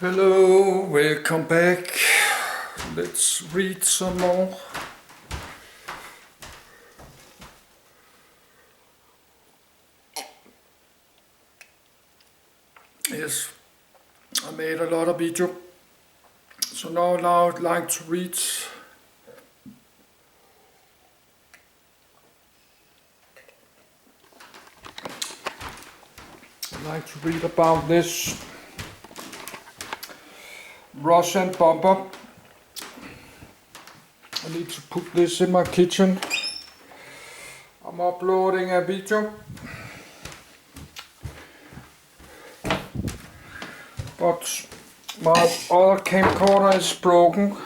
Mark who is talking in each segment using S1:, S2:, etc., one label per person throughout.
S1: Hello, welcome back. Let's read some more. Yes, I made a lot of video. So now I'd like to read. About this Russian bomber. I need to put this in my kitchen. I'm uploading a video, but my other camcorder is broken.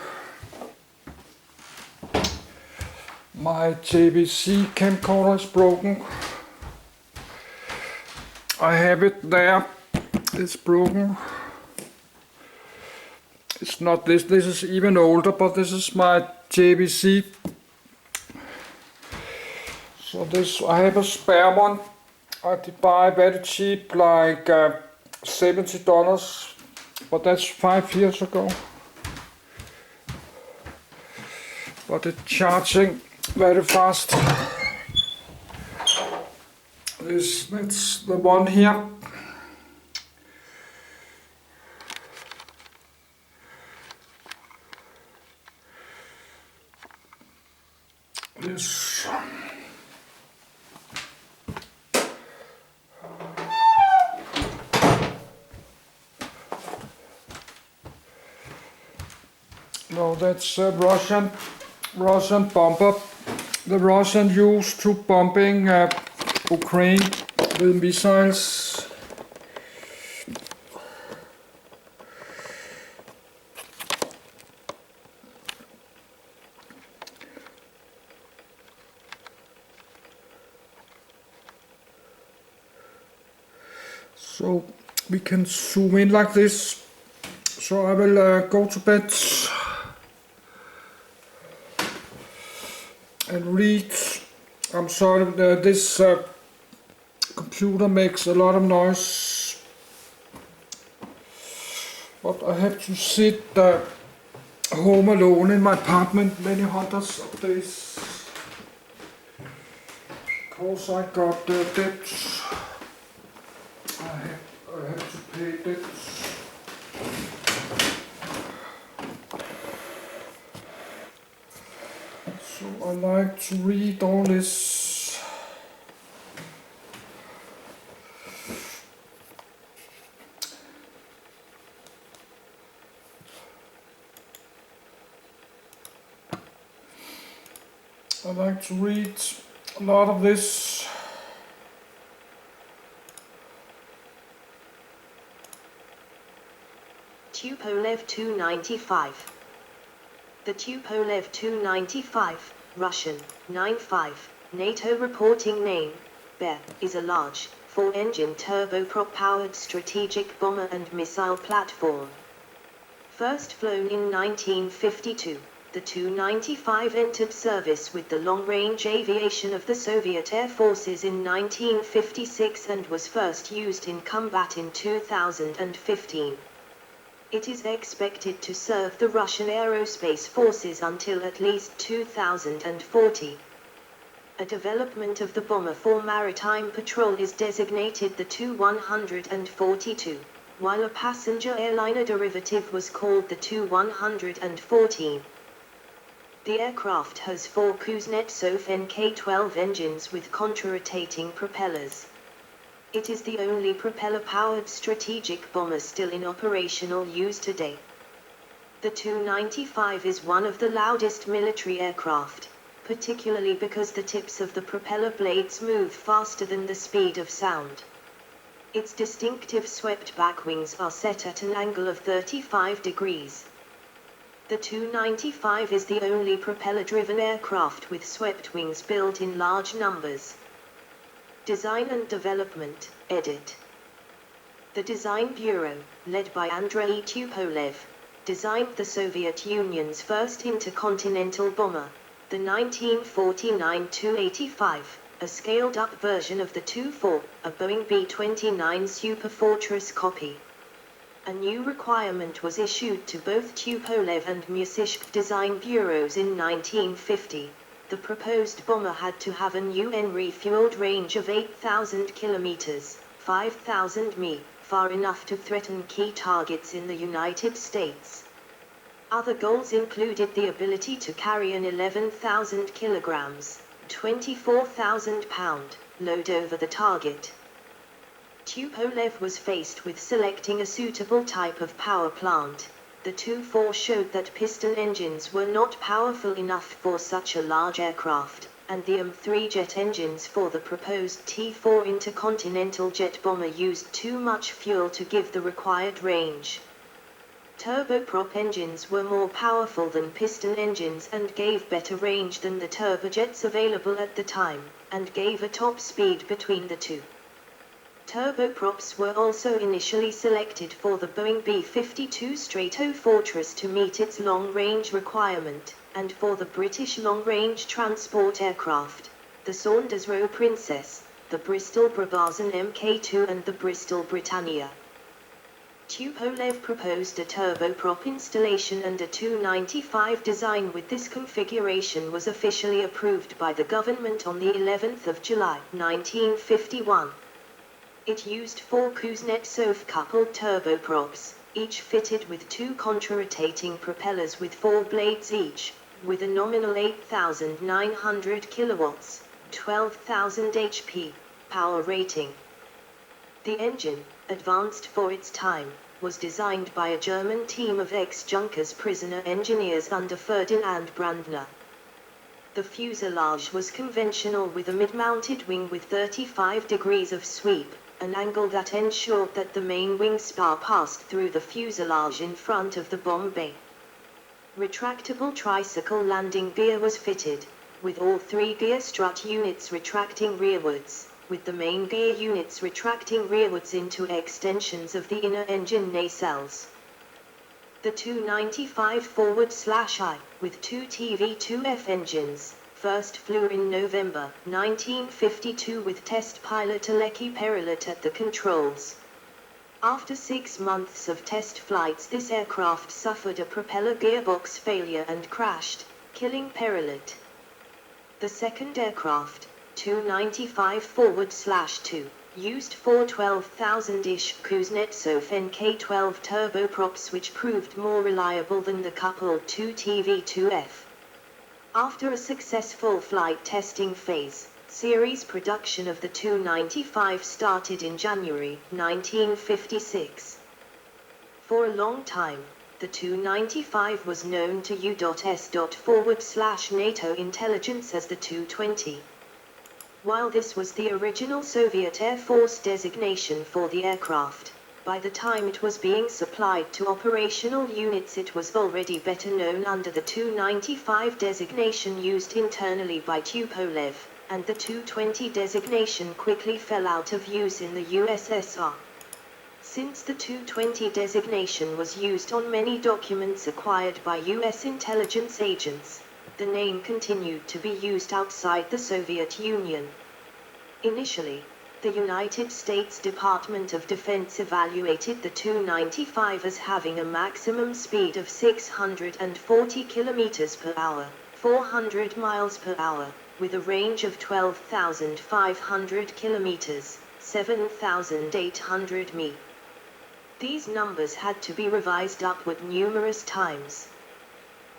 S1: My JVC camcorder is broken. I have it there. It's broken. It's not this. This is even older, but this is my JVC. So this, I have a spare one. I did buy very cheap, like $70, but that's 5 years ago. But it's charging very fast. That's the one here. This. No, that's a Russian bomber. The Russians used to bombing Ukraine with missiles. So we can zoom in like this. So I will go to bed and read. I'm sorry, this computer makes a lot of noise, but I have to sit home alone in my apartment many hundreds of days because I got debts. I have to pay debts. So I like to read all this. I like to read a lot of this.
S2: Tupolev Tu-95. The Tupolev Tu-95, Russian, 95, NATO reporting name, Bear, is a large, 4-engine turboprop-powered strategic bomber and missile platform. First flown in 1952, the Tu-95 entered service with the long-range aviation of the Soviet Air Forces in 1956 and was first used in combat in 2015. It is expected to serve the Russian aerospace forces until at least 2040. A development of the bomber for maritime patrol is designated the Tu-142, while a passenger airliner derivative was called the Tu-114. The aircraft has 4 Kuznetsov Nk-12 engines with contra-rotating propellers. It is the only propeller-powered strategic bomber still in operational use today. The Tu-95 is one of the loudest military aircraft, particularly because the tips of the propeller blades move faster than the speed of sound. Its distinctive swept-back wings are set at an angle of 35 degrees. The Tu-95 is the only propeller-driven aircraft with swept wings built in large numbers. Design and Development, Edit. The Design Bureau, led by Andrei Tupolev, designed the Soviet Union's first intercontinental bomber, the 1949 Tu-85, a scaled-up version of the Tu-4, a Boeing B-29 Super Fortress copy. A new requirement was issued to both Tupolev and Musisk design bureaus in 1950. The proposed bomber had to have an UN refueled range of 8,000 kilometers, 5,000 mi, far enough to threaten key targets in the United States. Other goals included the ability to carry an 11,000 kilograms, 24,000 pound, load over the target. Tupolev was faced with selecting a suitable type of power plant. The Tu-4 showed that piston engines were not powerful enough for such a large aircraft, and the M3 jet engines for the proposed T-4 intercontinental jet bomber used too much fuel to give the required range. Turboprop engines were more powerful than piston engines and gave better range than the turbojets available at the time, and gave a top speed between the two. Turboprops were also initially selected for the Boeing B-52 Stratofortress to meet its long-range requirement, and for the British long-range transport aircraft, the Saunders Roe Princess, the Bristol Brabazon Mk2 and the Bristol Britannia. Tupolev proposed a turboprop installation and a Tu-95 design with this configuration was officially approved by the government on the 11th of July, 1951. It used 4 Kuznetsov-coupled turboprops, each fitted with 2 contra-rotating propellers with 4 blades each, with a nominal 8,900 kilowatts, 12,000 HP, power rating. The engine, advanced for its time, was designed by a German team of ex-Junkers prisoner engineers under Ferdinand Brandner. The fuselage was conventional with a mid-mounted wing with 35 degrees of sweep, an angle that ensured that the main wing spar passed through the fuselage in front of the bomb bay. Retractable tricycle landing gear was fitted, with all 3 gear strut units retracting rearwards, with the main gear units retracting rearwards into extensions of the inner engine nacelles. The Tu-95/I, with 2 TV2F engines, first flew in November 1952 with test pilot Aleki Perilat at the controls. After 6 months of test flights, this aircraft suffered a propeller gearbox failure and crashed, killing Perilat. The second aircraft, Tu-95/2, used 4 12,000-ish Kuznetsov Nk-12 turboprops which proved more reliable than the coupled 2 TV2F. After a successful flight testing phase, series production of the Tu-95 started in January 1956. For a long time, the Tu-95 was known to U.S./NATO intelligence as the Tu-20. While this was the original Soviet Air Force designation for the aircraft, by the time it was being supplied to operational units it was already better known under the Tu-95 designation used internally by Tupolev, and the Tu-20 designation quickly fell out of use in the USSR. Since the Tu-20 designation was used on many documents acquired by US intelligence agents, the name continued to be used outside the Soviet Union. Initially, the United States Department of Defense evaluated the Tu-95 as having a maximum speed of 640 km per hour, 400 miles per hour, with a range of 12,500 km, 7,800 mi. These numbers had to be revised upward numerous times.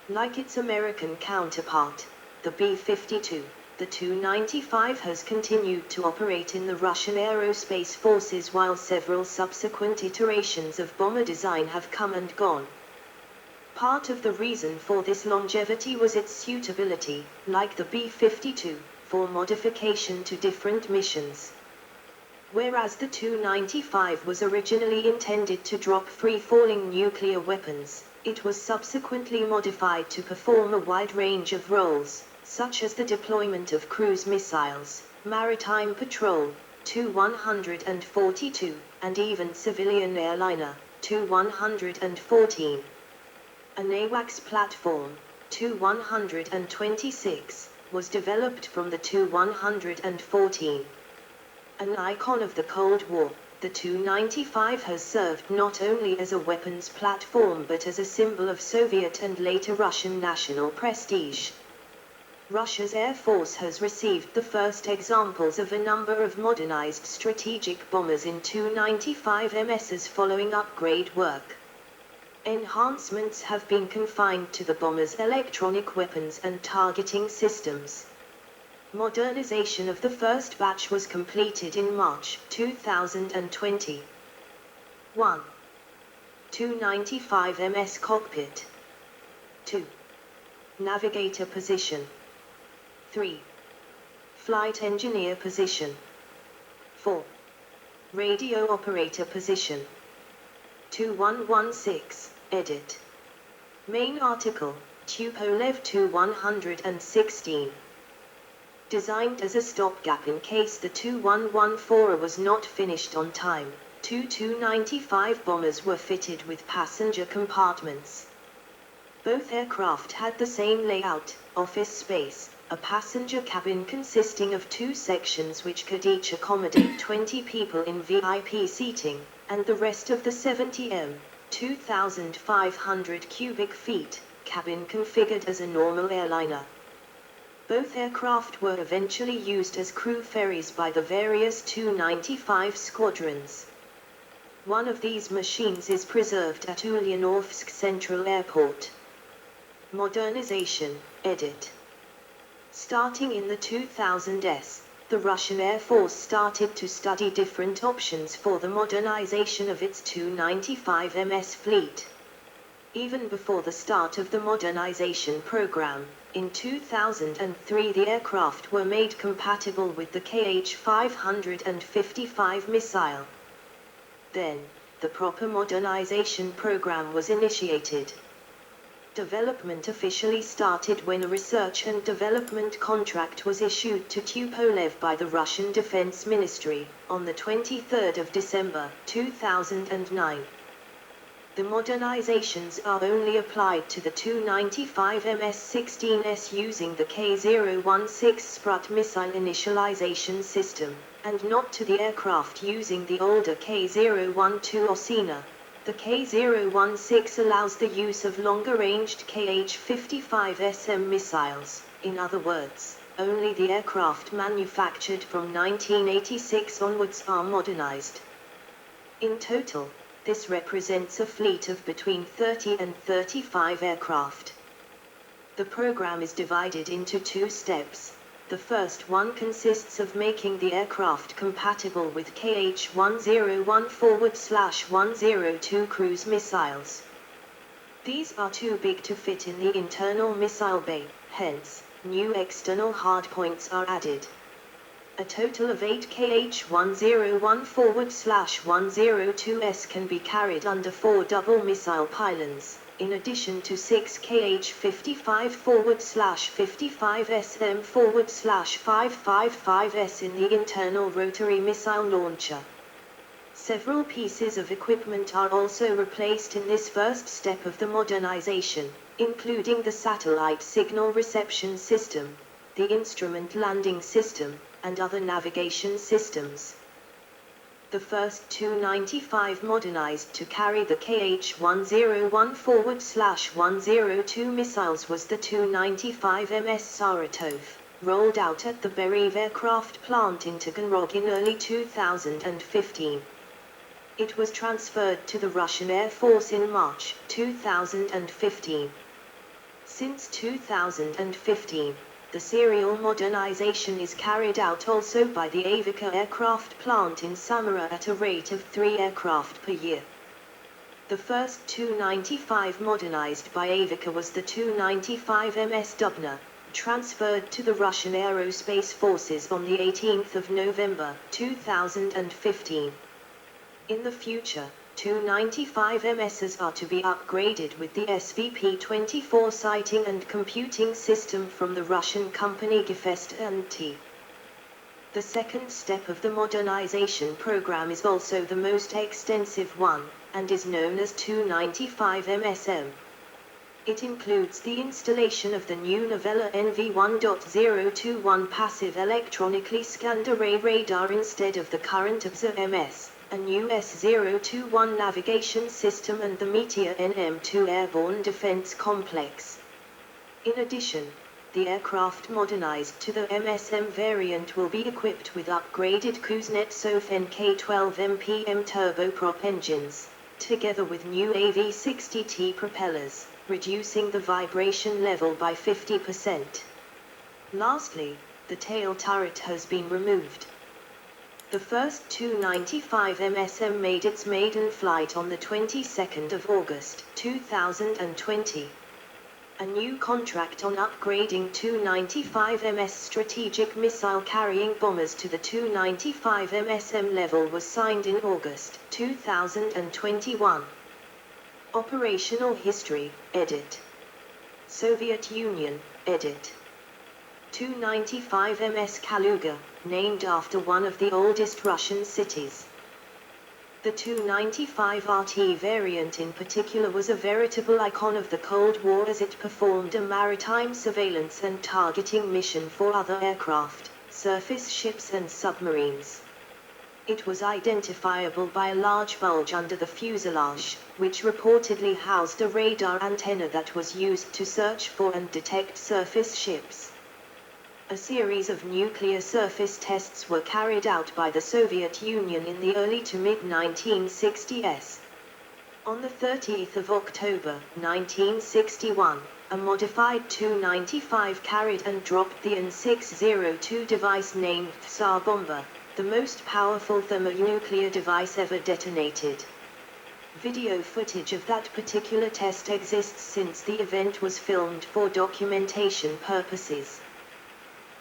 S2: Like its American counterpart, the B-52, the Tu-95 has continued to operate in the Russian aerospace forces while several subsequent iterations of bomber design have come and gone. Part of the reason for this longevity was its suitability, like the B-52, for modification to different missions. Whereas the Tu-95 was originally intended to drop free-falling nuclear weapons, it was subsequently modified to perform a wide range of roles, such as the deployment of cruise missiles, maritime patrol, Tu-142, and even civilian airliner, Tu-114. An AWACS platform, Tu-126, was developed from the Tu-114. An icon of the Cold War, The Tu-95 has served not only as a weapons platform but as a symbol of Soviet and later Russian national prestige. Russia's Air Force has received the first examples of a number of modernized strategic bombers in Tu-95 MSs following upgrade work. Enhancements have been confined to the bomber's electronic weapons and targeting systems. Modernization of the first batch was completed in March 2020. 1. Tu-95 MS cockpit. 2. Navigator position. 3. Flight engineer position. 4. Radio operator position. 2116, edit. Main article, Tupolev Tu-116. Designed as a stopgap in case the Tu-114 was not finished on time, two Tu-95 bombers were fitted with passenger compartments. Both aircraft had the same layout, office space, a passenger cabin consisting of two sections which could each accommodate 20 people in VIP seating, and the rest of the 70 m, 2,500 cubic feet, cabin configured as a normal airliner. Both aircraft were eventually used as crew ferries by the various Tu-95 squadrons. One of these machines is preserved at Ulyanovsk Central Airport. Modernization, edit. Starting in the 2000s, the Russian Air Force started to study different options for the modernization of its Tu-95 MS fleet. Even before the start of the modernization program, in 2003 the aircraft were made compatible with the Kh-555 missile. Then, the proper modernization program was initiated. Development officially started when a research and development contract was issued to Tupolev by the Russian Defense Ministry, on the 23rd of December, 2009. The modernizations are only applied to the Tu-95 MS-16S using the K-016 Sprut missile initialization system, and not to the aircraft using the older K-012 Osina. The K-016 allows the use of longer-ranged Kh-55SM missiles. In other words, only the aircraft manufactured from 1986 onwards are modernized. In total, this represents a fleet of between 30 and 35 aircraft. The program is divided into two steps. The first one consists of making the aircraft compatible with Kh-101/102 cruise missiles. These are too big to fit in the internal missile bay, hence, new external hardpoints are added. A total of 8 Kh-101/102s can be carried under 4 double missile pylons, in addition to 6 Kh-55/55SM/555s in the internal rotary missile launcher. Several pieces of equipment are also replaced in this first step of the modernization, including the satellite signal reception system, the instrument landing system, and other navigation systems. The first Tu-95 modernized to carry the Kh-101/102 missiles was the Tu-95 MS Saratov, rolled out at the Beriev aircraft plant in Taganrog in early 2015. It was transferred to the Russian Air Force in March 2015. Since 2015, the serial modernization is carried out also by the Avica aircraft plant in Samara at a rate of 3 aircraft per year. The first Tu-95 modernized by Avica was the Tu-95 MS Dubna, transferred to the Russian Aerospace Forces on the 18th of November 2015. In the future, Tu-95 MSs are to be upgraded with the SVP-24 sighting and computing system from the Russian company Gefest NT. The second step of the modernization program is also the most extensive one, and is known as Tu-95 MSM. It includes the installation of the new Novella NV1.021 passive electronically scanned array radar instead of the current ABSA MS, a new S-021 navigation system and the Meteor NM2 airborne defense complex. In addition, the aircraft modernized to the MSM variant will be equipped with upgraded Kuznetsov NK-12 MPM turboprop engines, together with new AV-60T propellers, reducing the vibration level by 50%. Lastly, the tail turret has been removed. The first Tu-95 MSM made its maiden flight on the 22nd of August, 2020. A new contract on upgrading Tu-95 MS strategic missile-carrying bombers to the Tu-95 MSM level was signed in August 2021. Operational history, edit. Soviet Union, edit. Tu-95 MS Kaluga, named after one of the oldest Russian cities. The Tu-95 RT variant in particular was a veritable icon of the Cold War as it performed a maritime surveillance and targeting mission for other aircraft, surface ships and submarines. It was identifiable by a large bulge under the fuselage, which reportedly housed a radar antenna that was used to search for and detect surface ships. A series of nuclear surface tests were carried out by the Soviet Union in the early to mid-1960s. On the 30th of October, 1961, a modified Tu-95 carried and dropped the N-602 device named Tsar Bomba, the most powerful thermonuclear device ever detonated. Video footage of that particular test exists since the event was filmed for documentation purposes.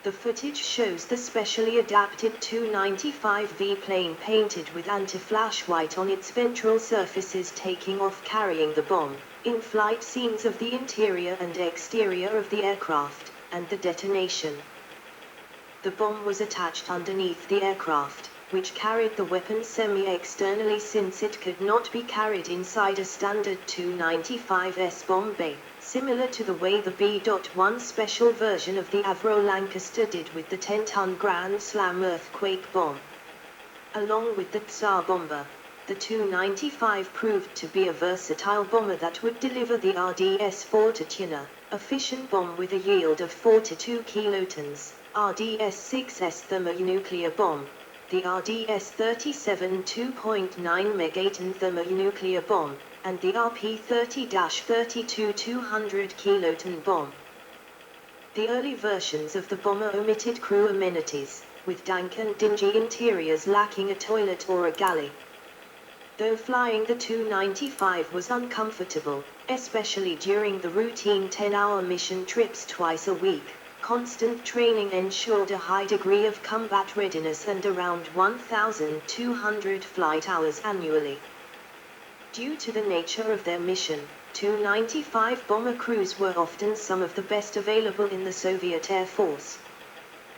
S2: The footage shows the specially adapted Tu-95V plane painted with anti-flash white on its ventral surfaces taking off carrying the bomb, in-flight scenes of the interior and exterior of the aircraft, and the detonation. The bomb was attached underneath the aircraft, which carried the weapon semi-externally since it could not be carried inside a standard Tu-95's bomb bay, similar to the way the B.1 special version of the Avro Lancaster did with the 10-ton Grand Slam earthquake bomb. Along with the Tsar bomber, the Tu-95 proved to be a versatile bomber that would deliver the RDS-4 Tachina, a fission bomb with a yield of 42 kilotons, RDS-6's thermonuclear bomb, the RDS-37 2.9 megaton thermonuclear bomb, and the RP-30-32 200 kiloton bomb. The early versions of the bomber omitted crew amenities, with dank and dingy interiors lacking a toilet or a galley. Though flying the Tu-95 was uncomfortable, especially during the routine 10-hour mission trips twice a week, constant training ensured a high degree of combat readiness and around 1,200 flight hours annually. Due to the nature of their mission, Tu-95 bomber crews were often some of the best available in the Soviet Air Force.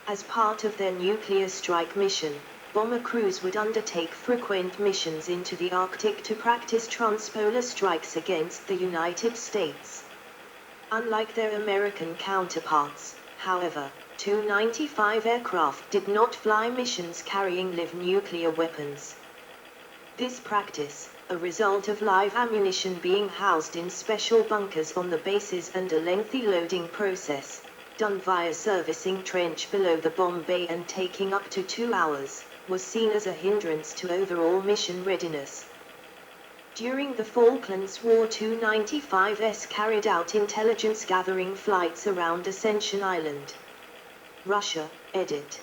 S2: As part of their nuclear strike mission, bomber crews would undertake frequent missions into the Arctic to practice transpolar strikes against the United States. Unlike their American counterparts, however, Tu-95 aircraft did not fly missions carrying live nuclear weapons. This practice, a result of live ammunition being housed in special bunkers on the bases and a lengthy loading process, done via servicing trench below the bomb bay and taking up to 2 hours, was seen as a hindrance to overall mission readiness. During the Falklands War, Tu-95s carried out intelligence-gathering flights around Ascension Island. Russia, edit.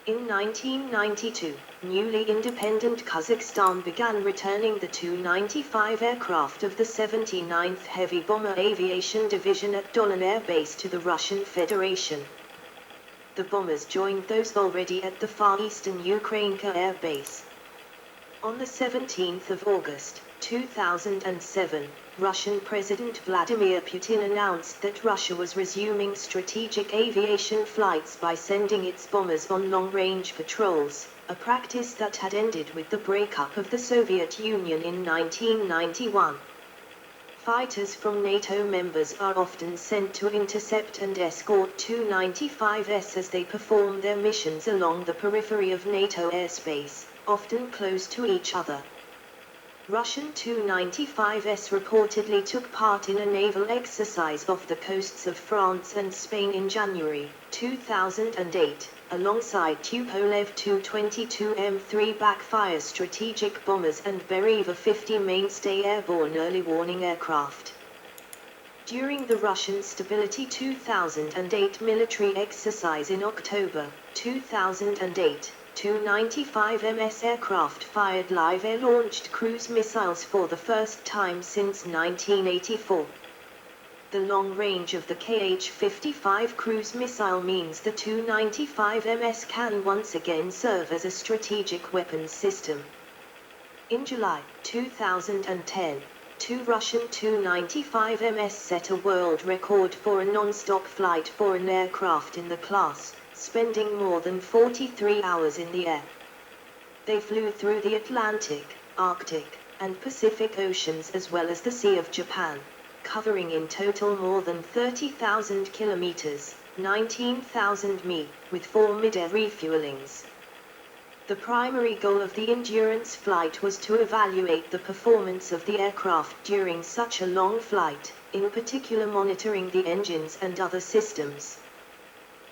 S2: In 1992, newly independent Kazakhstan began returning the Tu-95 aircraft of the 79th Heavy Bomber Aviation Division at Dolan Air Base to the Russian Federation. The bombers joined those already at the Far Eastern Ukrainka Air Base. On the 17th of August, 2007, Russian President Vladimir Putin announced that Russia was resuming strategic aviation flights by sending its bombers on long-range patrols, a practice that had ended with the breakup of the Soviet Union in 1991. Fighters from NATO members are often sent to intercept and escort Tu-95s as they perform their missions along the periphery of NATO airspace, often close to each other. Russian Tu-95s reportedly took part in a naval exercise off the coasts of France and Spain in January 2008, alongside Tupolev Tu-22M3 backfire strategic bombers and Bereva 50 mainstay airborne early warning aircraft. During the Russian Stability 2008 military exercise in October 2008, Tu-95 MS aircraft fired live air-launched cruise missiles for the first time since 1984. The long range of the Kh-55 cruise missile means the Tu-95 MS can once again serve as a strategic weapons system. In July 2010, two Russian Tu-95 MS set a world record for a non-stop flight for an aircraft in the class, spending more than 43 hours in the air. They flew through the Atlantic, Arctic, and Pacific Oceans as well as the Sea of Japan, covering in total more than 30,000 kilometers, 19,000 mi, with 4 mid-air refuelings. The primary goal of the endurance flight was to evaluate the performance of the aircraft during such a long flight, in particular monitoring the engines and other systems.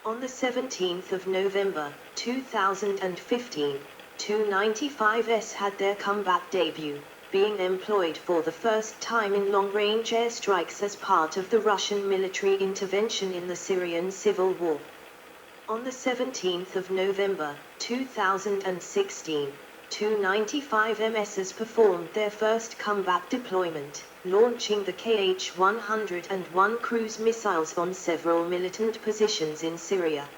S2: On the 17th of November, 2015, Tu-95s had their combat debut, being employed for the first time in long-range airstrikes as part of the Russian military intervention in the Syrian civil war. On the 17th of November, 2016, Tu-95MSs performed their first combat deployment, launching the Kh-101 cruise missiles on several militant positions in Syria.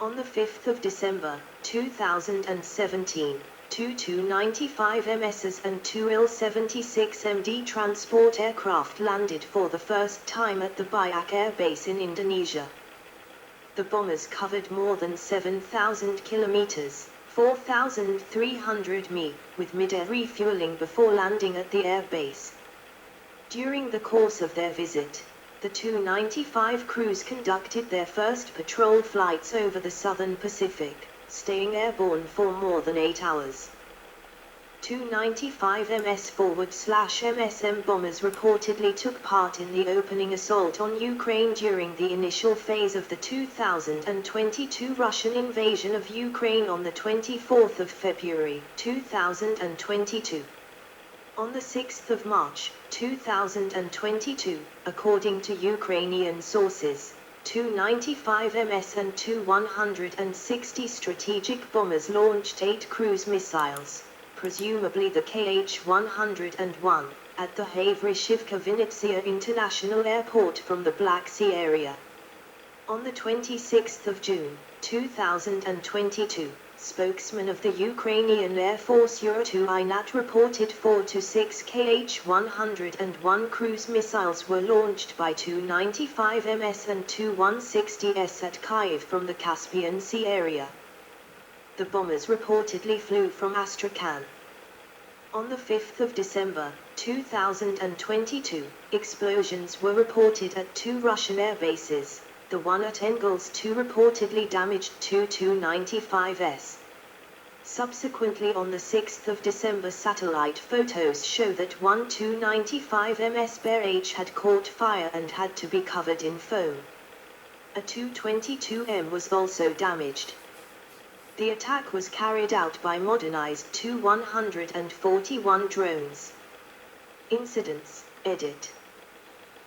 S2: On the 5th of December, 2017, two Tu-95MSs and two Il-76MD transport aircraft landed for the first time at the Biak Air Base in Indonesia. The bombers covered more than 7,000 kilometers, 4,300 mi, with mid-air refueling before landing at the air base. During the course of their visit, the Tu-95 crews conducted their first patrol flights over the southern Pacific, staying airborne for more than 8 hours. Tu-95MS/MSM bombers reportedly took part in the opening assault on Ukraine during the initial phase of the 2022 Russian invasion of Ukraine on the 24th of February 2022. On the 6th of March 2022, according to Ukrainian sources, Tu-95MS and Tu-160 strategic bombers launched 8 cruise missiles, presumably the Kh-101, at the Havrishivka-Vinnytsia International Airport from the Black Sea area. On the 26th of June, 2022, spokesman of the Ukrainian Air Force Tu-95 reported 4 to 6 Kh-101 cruise missiles were launched by Tu-95MS and Tu-160s at Kyiv from the Caspian Sea area. The bombers reportedly flew from Astrakhan. On the 5th of December, 2022, explosions were reported at 2 Russian air bases. The one at Engels 2 reportedly damaged 2 Tu-95s. Subsequently on the 6th of December, satellite photos show that one Tu-95MS barrage had caught fire and had to be covered in foam. A Tu-22M was also damaged. The attack was carried out by modernized Tu-141 drones. Incidents, edit.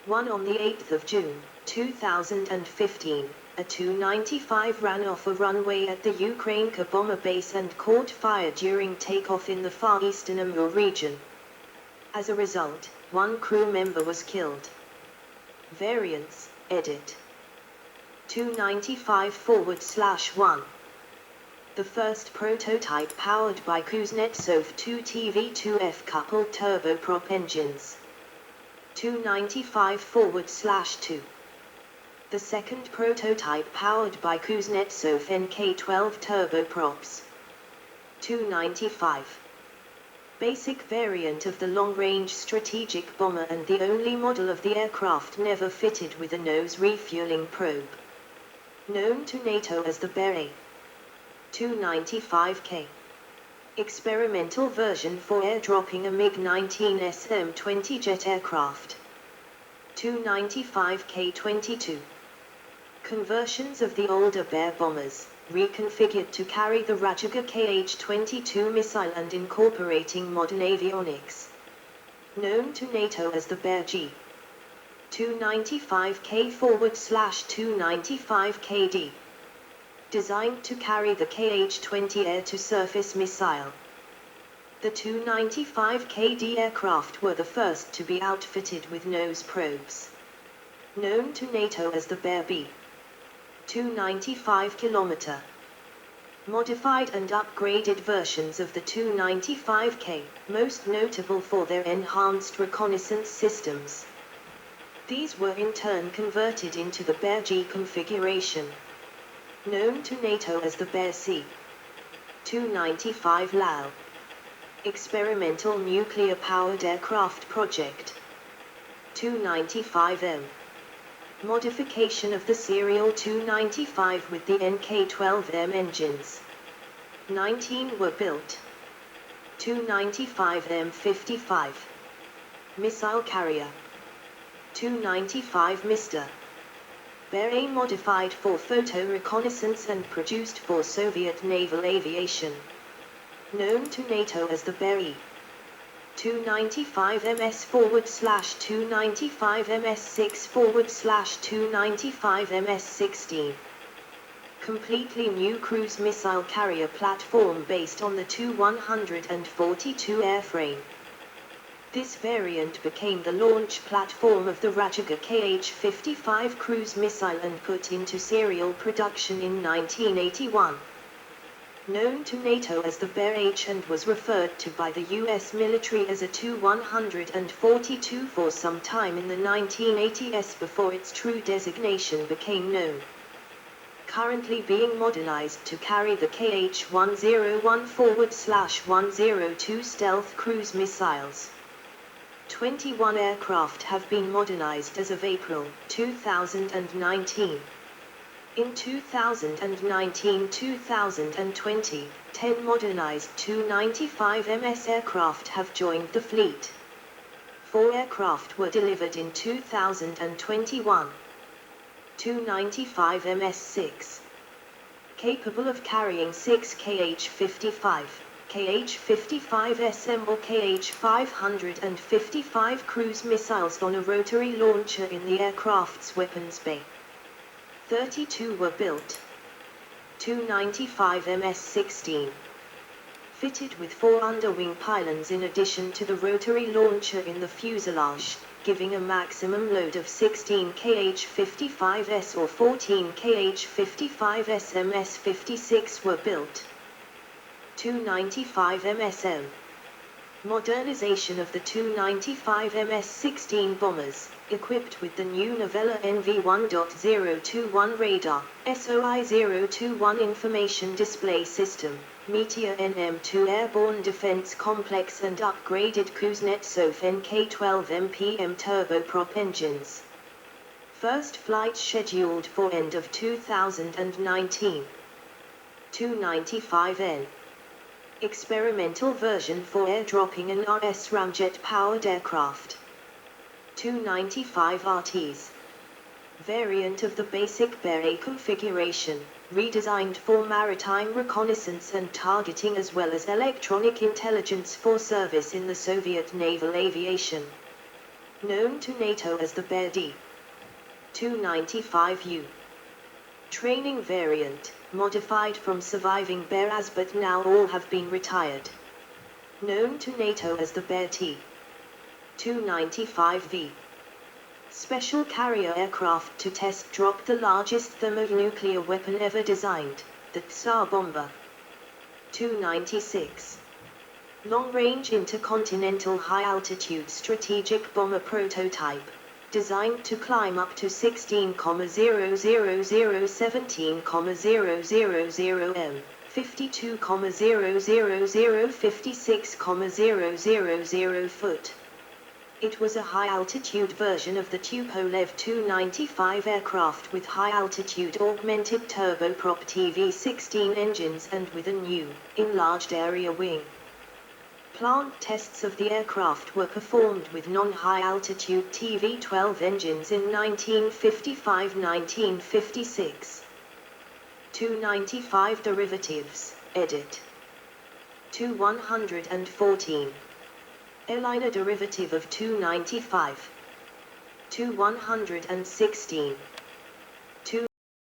S2: 1 On the 8th of June, 2015, a Tu-95 ran off a runway at the Ukrainka bomber base and caught fire during takeoff in the far eastern Amur region. As a result, 1 crew member was killed. Variants, edit. Tu-95/1. The first prototype powered by Kuznetsov 2TV2F coupled turboprop engines. Tu-95/2. The second prototype powered by Kuznetsov NK12 turboprops. Tu-95. Basic variant of the long-range strategic bomber and the only model of the aircraft never fitted with a nose refueling probe. Known to NATO as the Beret. Tu-95K. Experimental version for airdropping a MiG-19 SM-20 jet aircraft. Tu-95K-22. Conversions of the older Bear bombers, reconfigured to carry the Rajaga KH-22 missile and incorporating modern avionics. Known to NATO as the Bear G. Tu-95K/Tu-95KD. Designed to carry the KH-20 air-to-surface missile. The Tu-95KD aircraft were the first to be outfitted with nose probes. Known to NATO as the Bear B. Tu-95 km. Modified and upgraded versions of the Tu-95K, most notable for their enhanced reconnaissance systems. These were in turn converted into the Bear G configuration. Known to NATO as the Bear C. Tu-95 Lao. Experimental nuclear-powered aircraft project. Tu-95M. Modification of the serial Tu-95 with the NK-12M engines. 19 were built. Tu-95M55. Missile carrier. Tu-95 Mr. Bear A modified for photo reconnaissance and produced for Soviet naval aviation. Known to NATO as the Bear E. Tu-95MS/Tu-95MS6/Tu-95MS16. Completely new cruise missile carrier platform based on the Tu-142 airframe. This variant became the launch platform of the Rajaga KH-55 cruise missile and put into serial production in 1981. Known to NATO as the Bear H and was referred to by the US military as a Tu-142 for some time in the 1980s before its true designation became known. Currently being modernized to carry the KH-101/102 stealth cruise missiles. 21 aircraft have been modernized as of April 2019. In 2019-2020, 10 modernized Tu-95MS aircraft have joined the fleet. 4 aircraft were delivered in 2021. Tu-95MS6. Capable of carrying 6 KH-55. KH-55SM or KH-555 cruise missiles on a rotary launcher in the aircraft's weapons bay. 32 were built. Tu-95MS16. Fitted with 4 underwing pylons in addition to the rotary launcher in the fuselage, giving a maximum load of 16 KH-55S or 14 KH-55SM. 56 were built. Tu-95MSM. Modernization of the Tu-95MS-16 bombers, equipped with the new Novella NV1.021 radar, SOI-021 information display system, Meteor NM2 airborne defense complex and upgraded Kuznetsov NK-12M turboprop engines. First flight scheduled for end of 2019. Tu-95N. Experimental version for airdropping an RS ramjet-powered aircraft. Tu-95 RTs. Variant of the basic Bear A configuration, redesigned for maritime reconnaissance and targeting as well as electronic intelligence for service in the Soviet naval aviation. Known to NATO as the Bear D. Tu-95U. Training variant, modified from surviving Bear As but now all have been retired. Known to NATO as the Bear T. Tu-95V. Special carrier aircraft to test drop the largest thermonuclear weapon ever designed, the Tsar bomber. Tu-96. Long-range intercontinental high-altitude strategic bomber prototype. Designed to climb up to 16,000 m, 52,000 56,000 foot. It was a high-altitude version of the Tupolev Tu-95 aircraft with high-altitude augmented turboprop TV-16 engines and with a new, enlarged area wing. Plant tests of the aircraft were performed with non-high-altitude TV-12 engines in 1955-1956. Tu-95 derivatives, edit. Tu-114. Airliner derivative of Tu-95. Tu-116.